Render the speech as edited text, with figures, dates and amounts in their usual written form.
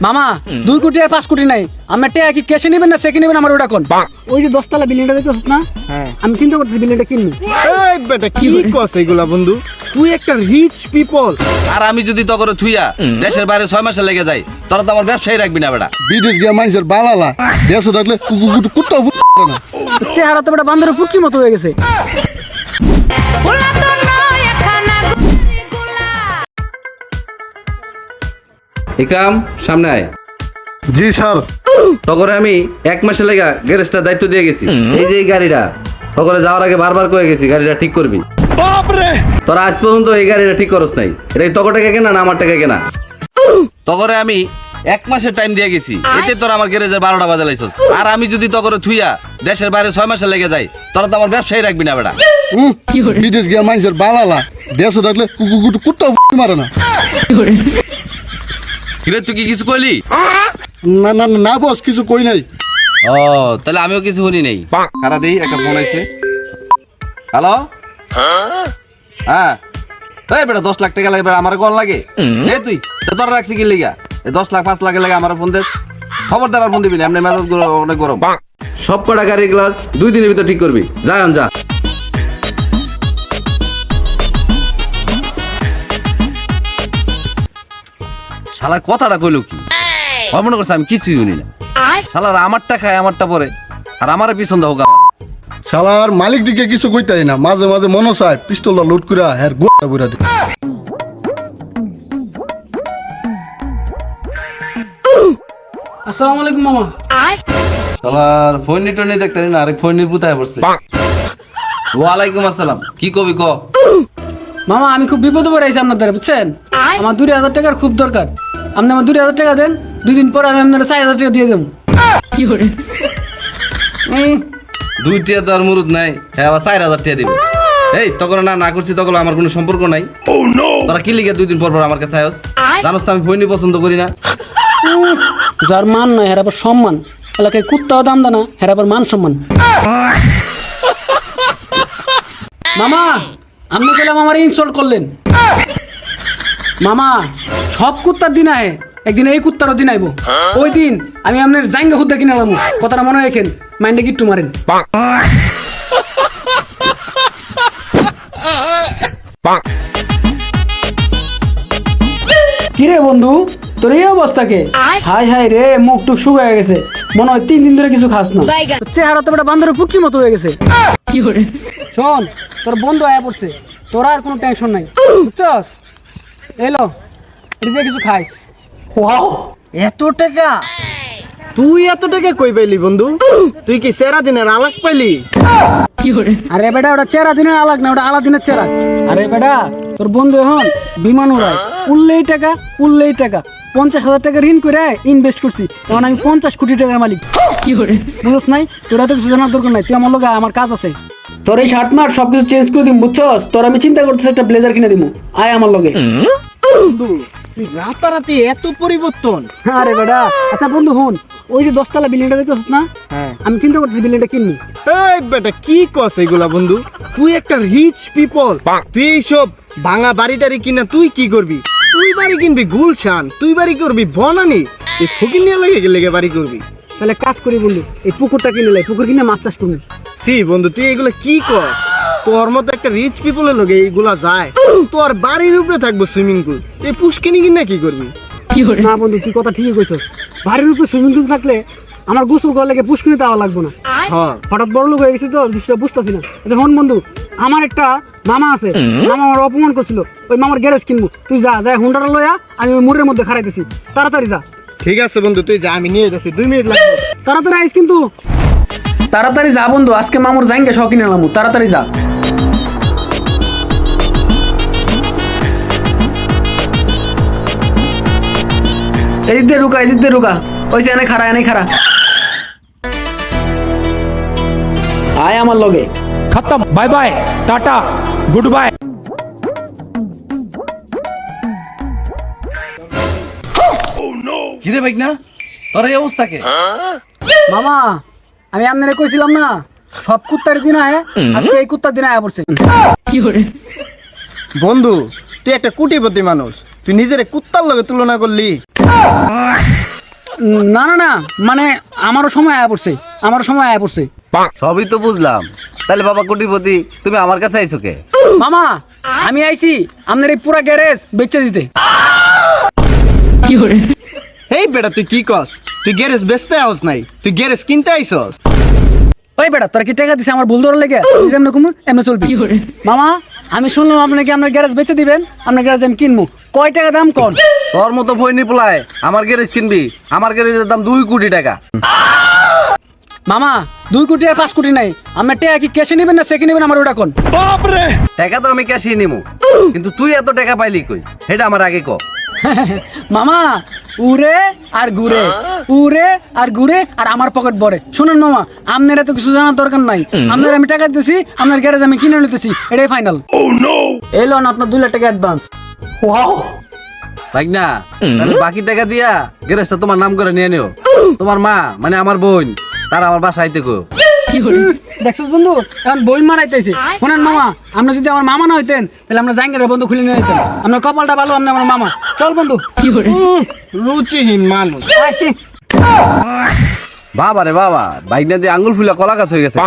মামা 2 কোটি আর 5 কোটি নাই, আমি টাকা কি ক্যাশে নেবেন না চেকে নেবেন? আমার ওটা কোন? ওই যে 10 তলা বিল্ডিংটা দেখতেছ না? হ্যাঁ, আমি চিন্তা করতেছি বিল্ডিংটা কিনবো। এই বেটা কি কস এগুলা বন্ধু? তুই একটা রিচ পিপল, আর আমি যদি তো করে থুইয়া দেশের বাইরে 6 মাসে লেগে যাই, তোরা তো আমার ব্যবসায়ী রাখবি না বেটা। বিদেশ গিয়া মানুষের বালালা দেশে থাকলে কুত্তা না। চেহারা তো বেটা বান্দরের পুটকির মতো হয়ে গেছে। ইকরাম সামনে আয়। জি স্যার। তখন আমি 1 মাসে লেগা গ্যারেজটার দায়িত্ব দিয়ে গেছি। এই যে এই গাড়িটা তখন যাওয়ার আগে বারবার কয়ে গেছি গাড়িটা ঠিক করবি। তোরা আজ পর্যন্ত এই গাড়িটা ঠিক করস নাই। এটা তোর টাকা কেনা না আমার টাকা কেনা? তখন আমি 1 মাসের টাইম দিয়ে গেছি, এতে তোরা আমার গ্যারেজের 12টা বাজে লাইছস। আর আমি যদি তখন থুইয়া দেশের বাইরে 6 মাসে লেগে যাই, তোরা তো আমার ব্যবসায়ী রাখবি না বেটা। বিদেশ গিয়া মানুষের বালালা দেশে থাকলে কুত্তা মারে না। কিরে তুই কি কিছু কইলি? না না না বস, কিছু কই নাই। ও তাহলে আমিও কিছু শুনি নাই। কারা দেই একটা ফোন আইছে। হ্যালো, হ্যাঁ এই বেটা 10 লাখ টাকা লাগে বেটা, আমার কল লাগে। এ তুই তোর রাখছি কি লিগা? এই 10 লাখ 5 লাখ লাগে আমার ফোন দে। খবরদার আর ফোন দিবি না, এমনি মেজাজ অনেক গরম। সব কটা গাড়ির গ্লাস 2 দিনের ভিতর ঠিক করবি। যা এখন যা। শালা কথাটা কইলো কি? মনে করছে আমি কিছুই শুনি না। শালার আমারটা খায় আমারটা পরে, আর আমার পিছন দাও গা। শালার মালিক দিকে কিছু কইতাই না, মাঝে মাঝে মনে চায় পিস্তলটা লোড করে হ্যাঁ গোটা বুড়া দি। আসসালামু আলাইকুম মামা। শালার ফোন নিটনি দেখতে না, আরেক ফোন নিয়ে পুতায় পড়ছে। ওয়ালাইকুম আসসালাম, কি কবি ক? মামা আমি খুব বিপদে পড়ে আছি আপনার দ্বারা, বুঝছেন? আমার 2000 টাকার খুব দরকার। আপনি আমার 2000 টাকা দেন, 2 দিন পর আমি আপনার 4000 টাকা দিয়ে দেবো। কি করে? 2 টিয়া তো আর মুরুদ নাই, হ্যাঁ আবার 4000 টাকা দিবে। এই তখন না করছি, তখন আমার কোনো সম্পর্ক নাই। তোরা কি লিখে 2 দিন পর পর আমার কাছে আয়স? জানোস তো আমি ফোনই পছন্দ করি না। যার মান নাই হের আবার সম্মান, এলাকায় কুত্তাও দাম দানা, হের আবার মান সম্মান। মামা আপনি গেলাম আমার ইনসল্ট করলেন। মামা সব কুত্তার দিন আয়, একদিন এই কুত্তারও দিন আইব। ওই দিন আমি আপনার জাইঙ্গা খুদ্দা কিনে আলাম। কথাটা মনে রাখেন, মাইন্ডে গিট্টু মারেন। কিরে বন্ধু, তোর এই অবস্থাকে? হাই হাই রে, মুখ টুক শুকায় গেছে, মনে হয় 3 দিন ধরে কিছু খাস না। চেহারা তো বেটা বান্দরের পুটকির মতো হয়ে গেছে। কি করে? শোন, তোর বন্ধু আয়া পড়ছে, তোর আর কোনো টেনশন নাই, বুঝছস? এলো এদিকে কিছু খাইস। ওয়াও এত টাকা! তুই এত টাকা কই পাইলি বন্ধু? তুই কি সেরা দিনের আলাক পাইলি? আরে বেটা ওটা চেহারা দিনের আলাগ না, ওটা আলাদিনের চেহারা। আরে বেটা তোর বন্ধু এখন বিমান উড়ায়, উড়লেই টাকা উড়লেই টাকা। 50,000 টাকা ঋণ করে ইনভেস্ট করছি, এখন আমি 50 কোটি টাকার মালিক। কি করে বুঝছ নাই? তোর এত কিছু জানার দরকার নাই, তুই আমার লগে আমার কাজ আছে। তোর এই শার্ট মার সবকিছু চেঞ্জ করে দিম, বুঝছস? তোর আমি চিন্তা করতেছি একটা ব্লেজার কিনে দিমু, আয় আমার লগে। বন্ধু তুই রাতারাতি এত পরিবর্তন? আরে বেটা আচ্ছা বন্ধু হন, ওই যে 10 তলা বিল্ডিংটা দেখতেছ না? হ্যাঁ, আমি চিন্তা করতেছি বিল্ডিংটা কিনবো। এই বেটা কি কস এগুলা বন্ধু? তুই একটা রিচ পিপল, তুই এইসব ভাঙা বাড়িটারি কিনা তুই কি করবি? তুই বাড়ি কিনবি গুলশান, তুই বাড়ি করবি বনানি, এই ফকির নিয়ে লেগে বাড়ি করবি। তাহলে কাজ করি বন্ধু, এই পুকুরটা কিনে লাই, পুকুর কিনে মাছ চাষ করবি। সি বন্ধু তুই এগুলা কি কস? তোর মতো একটা রিচ পিপলের লগে এইগুলা যায়? তোর বাড়ির উপরে থাকবো সুইমিং পুল, এই পুষ্কিনি কিনা কি করবি? না বন্ধু তুই কথা ঠিকই কইছস, বাড়ির উপরে সুইমিং পুল থাকলে আমার গোসল করার লেগে পুষ্করিতে আওয়া লাগবে না। হ্যাঁ হঠাৎ বড় লোক হয়ে গেছি তো, দৃশ্যটা বুঝতেছি না। আচ্ছা হন বন্ধু, আমার একটা মামা আছে, মামা আমার অপমান করছিল, ওই মামার গ্যারেজ কিনবো। তুই যা যা হুন্ডাটা লইয়া, আমি ওই মুড়ের মধ্যে খারাইতেছি, তাড়াতাড়ি যা। ঠিক আছে বন্ধু তুই যা, আমি নিয়ে যাচ্ছি, 2 মিনিট লাগবে। তাড়াতাড়ি আইস কিন্তু, তাড়াতাড়ি যা বন্ধু, আজকে মামুর জাইঙ্গা শখ কিনে এলাম, তাড়াতাড়ি যা। এদিক দিয়ে ঢুকা, এদিক দিয়ে ঢুকা, ওই যে এনে খারা, এনে খারা, আয় আমার লগে। खत्म bye bye tata good bye. কিরে ভাই না তোর এই অবস্থা কে? মামা আমি আপনারে কইছিলাম না সব কুত্তার দিন আয়, আজকে এই কুত্তার দিন আয়া পড়ছে। কি করে বন্ধু তুই একটা কোটিপতি মানুষ, তুই নিজের কুত্তার লগে তুলনা করলি? না না না মানে আমারও সময় আয়া পড়ছে সবই তো বুঝলাম, তাহলে বাবা কোটিপতি, তুমি আমার কাছে আইছো কে? মামা আমি আইছি আপনার এই পুরা গ্যারেজ বেচে দিতে। এই বেটা তুই কি কস? তুই গ্যারেজ বেচতে আস নাই, তুই গ্যারেজ কিনতে আইছস। ওই বেটা তোরা কি টাকা দিছে আমার ভুল ধরে লেগে? এমনি কমু এমনি চলবি। মামা আমি শুনলাম আপনাকে আপনার গ্যারেজ বেচে দিবেন, আপনার গ্যারেজ আমি কিনবো, কয় টাকা দাম কোন? তোর মতো ফইনি পোলায় আমার গ্যারেজ কিনবি? আমার গ্যারেজের দাম 2 কোটি টাকা। মামা 2 কোটি আর 5 কোটি নাই, আপনার টাকা কি ক্যাশে নেবেন না চেকে নেবেন আমার ওটা কোন? টাকা তো আমি ক্যাশই নিমু, কিন্তু তুই এত টাকা পাইলি কই সেটা আমার আগে ক। মামা উড়ে আর ঘুরে আর আমার পকেট ভরে। শুনুন মামা, আপনার এত কিছু জানার দরকার নাই, আপনার আমি টাকা দিতেছি, আপনার গ্যারেজ আমি কিনে নিতেছি, এটাই ফাইনাল। এই লোন আপনার 2 লাখ টাকা অ্যাডভান্স। ভাই না, তাহলে বাকি টাকা দিয়া গ্যারেজটা তোমার নাম করে নিয়ে নিও। তোমার মা মানে আমার বোন, তারা আমার বাসায় আইতে কো। দেখছিস বন্ধু, এখন বই মারাইতেছে। শোনেন মামা, আমরা যদি আমার মামা না হইতেন তাহলে আমরা জাঙ্গের বন্ধু খুলে নিয়ে যেতেন। আপনার কপালটা ভালো, আপনি আমার মামা। চল বন্ধু। রুচিহীন মানুষ। বাবা রে বাবা, বাইক না দিয়ে আঙ্গুল ফুলা কলা গাছ হয়ে গেছে।